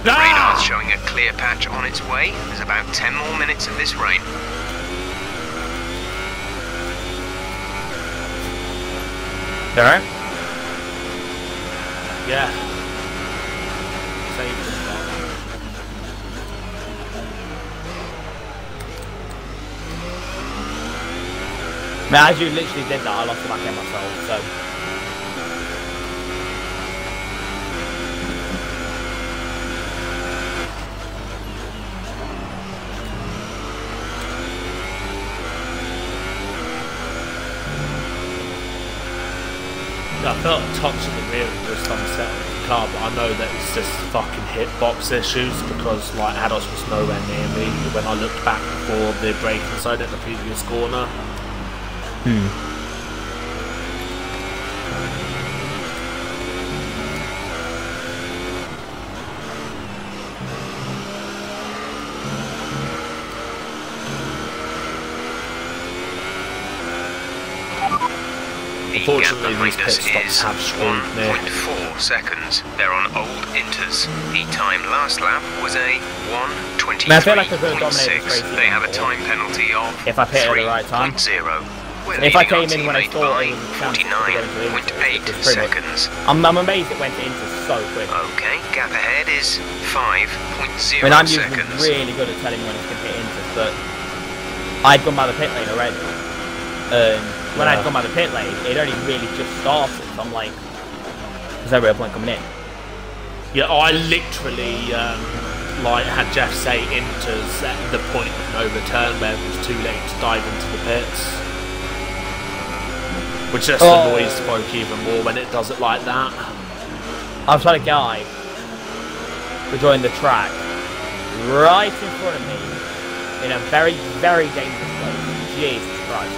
Radar's showing a clear patch on its way. There's about 10 more minutes of this rain. Alright? Yeah. Save the spot. Now, as you literally did that, I lost the back end myself, so... I felt toxic and real just unsettled with the car, but I know that it's just fucking hitbox issues because like Ados was nowhere near me when I looked back before the braking side at the previous corner. Unfortunately, gap these behind pit us stops is have screwed me. 1.4 seconds. They're on old inters. The time last lap was a 1:23.6. I feel like I could have dominated this race They have a even time penalty of if I pit at the right time. 3.0. If I came in when I thought it was a chance to get into Inter, 49.8 it's pretty much- seconds. I'm amazed it went to Inter so quick. Okay, gap ahead is 5.0 I mean, I'm usually seconds. really good at telling when it's going to hit Inter, but I'd gone by the pit lane already. When I'd gone by the pit lane, it only really just started, so I'm like, there's no real point coming in. Yeah, I literally like had Jeff say Inters at the point of no return where it was too late to dive into the pits. Which just annoys folk even more when it does it like that. I've had a guy rejoin the track right in front of me in a very, very dangerous place. Jesus Christ.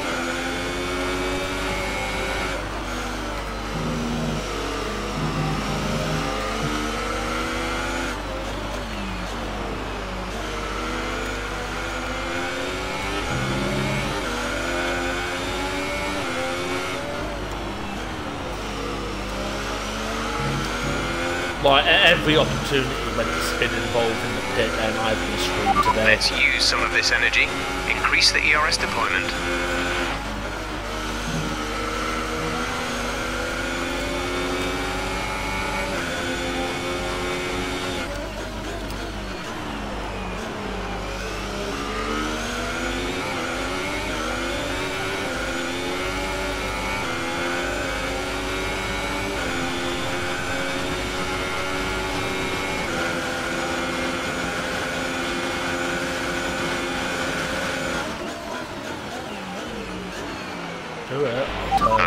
Like, at every opportunity when it's been involved in the pit, then I've been screwed to death. Let's use some of this energy. Increase the ERS deployment.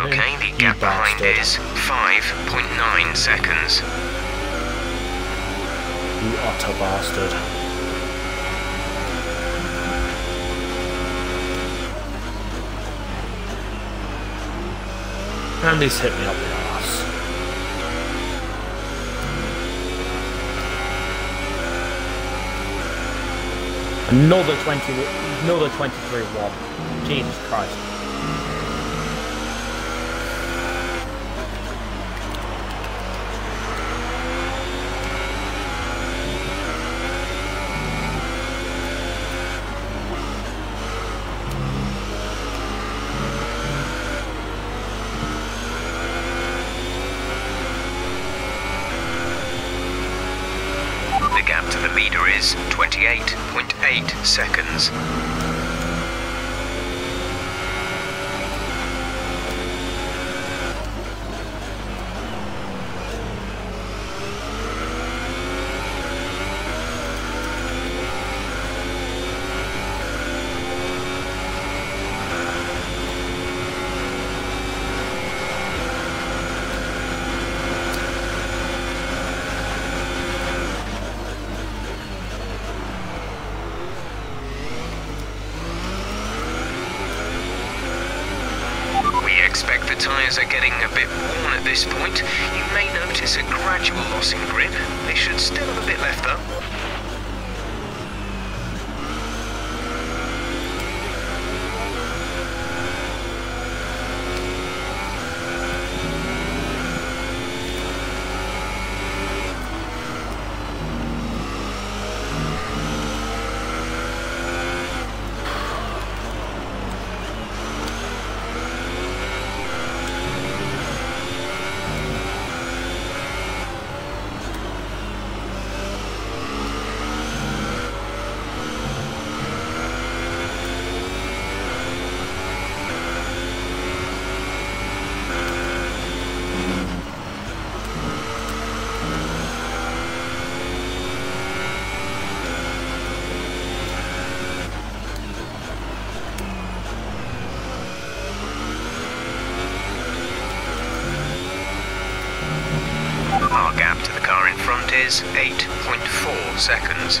Okay, the gap behind is 5.9 seconds. You utter bastard. And he's hit me up the arse. Another 23-1. Jesus Christ. The gap to the leader is 28.8 seconds. Expect the tyres are getting a bit worn at this point. You may notice a gradual loss in grip. They should still have a bit left though. Our gap to the car in front is 8.4 seconds.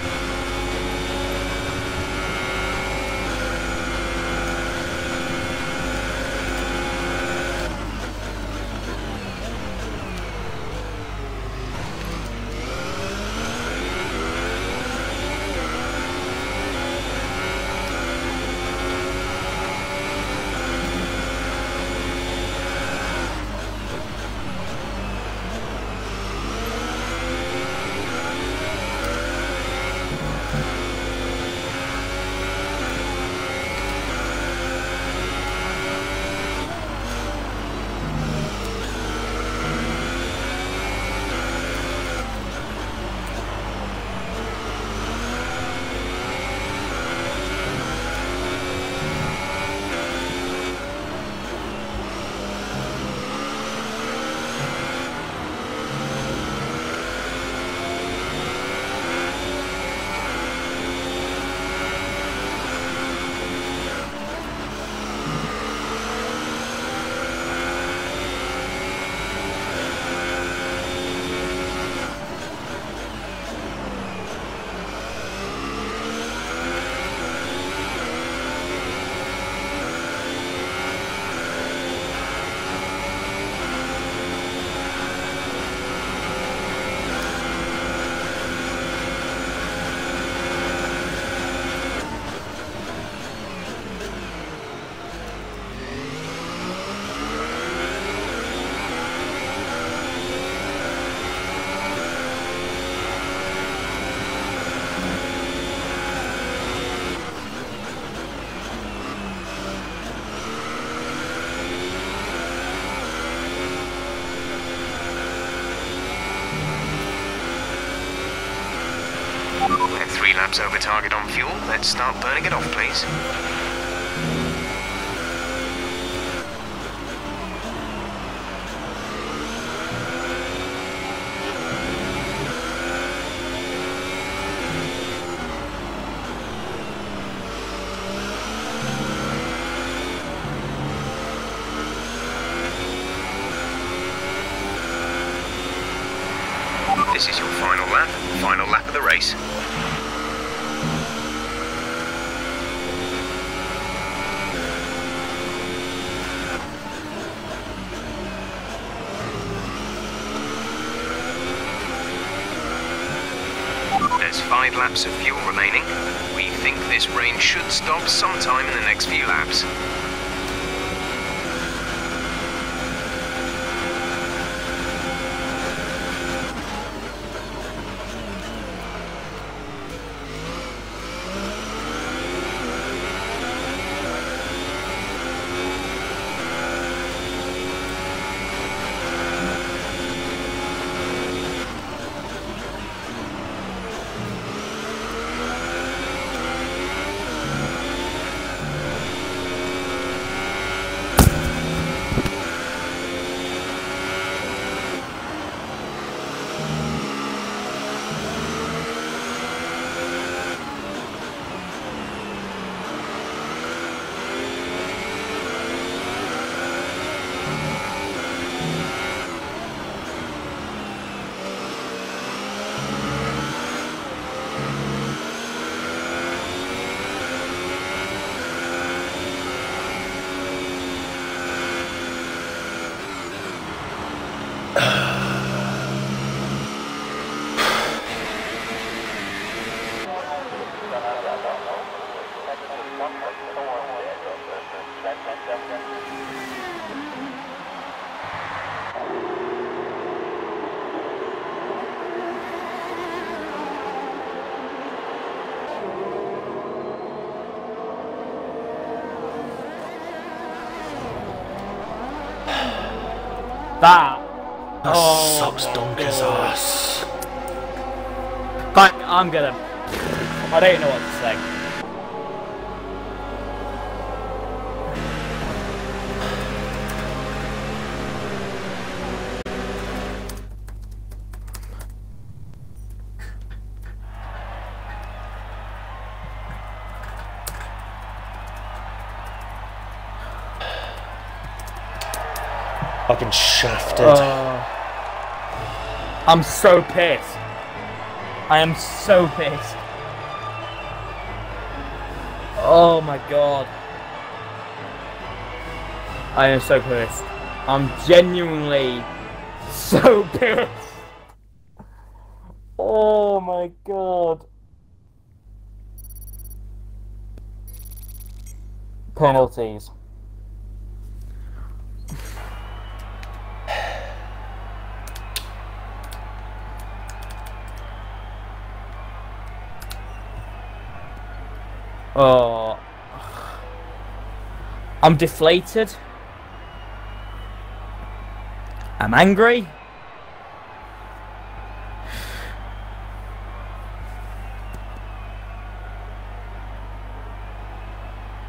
laps over target on fuel. Let's start burning it off, please. This is your final lap of the race. There's 5 laps of fuel remaining. We think this rain should stop sometime in the next few laps. That sucks donkey's ass. But I'm gonna... I don't know what to say. I've been shafted. I'm so pissed. I am so pissed. Oh my god. I am so pissed. I'm genuinely so pissed. Oh my god. Penalties. Oh, I'm deflated. I'm angry.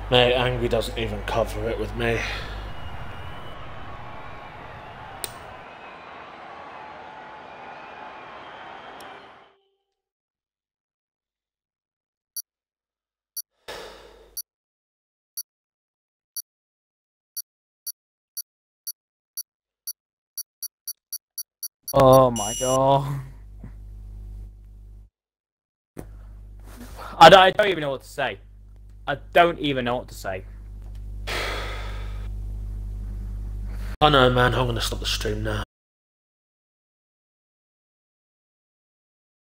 Mate, angry doesn't even cover it with me. Oh my god. I don't even know what to say. I don't even know what to say. I know, man. I'm gonna stop the stream now.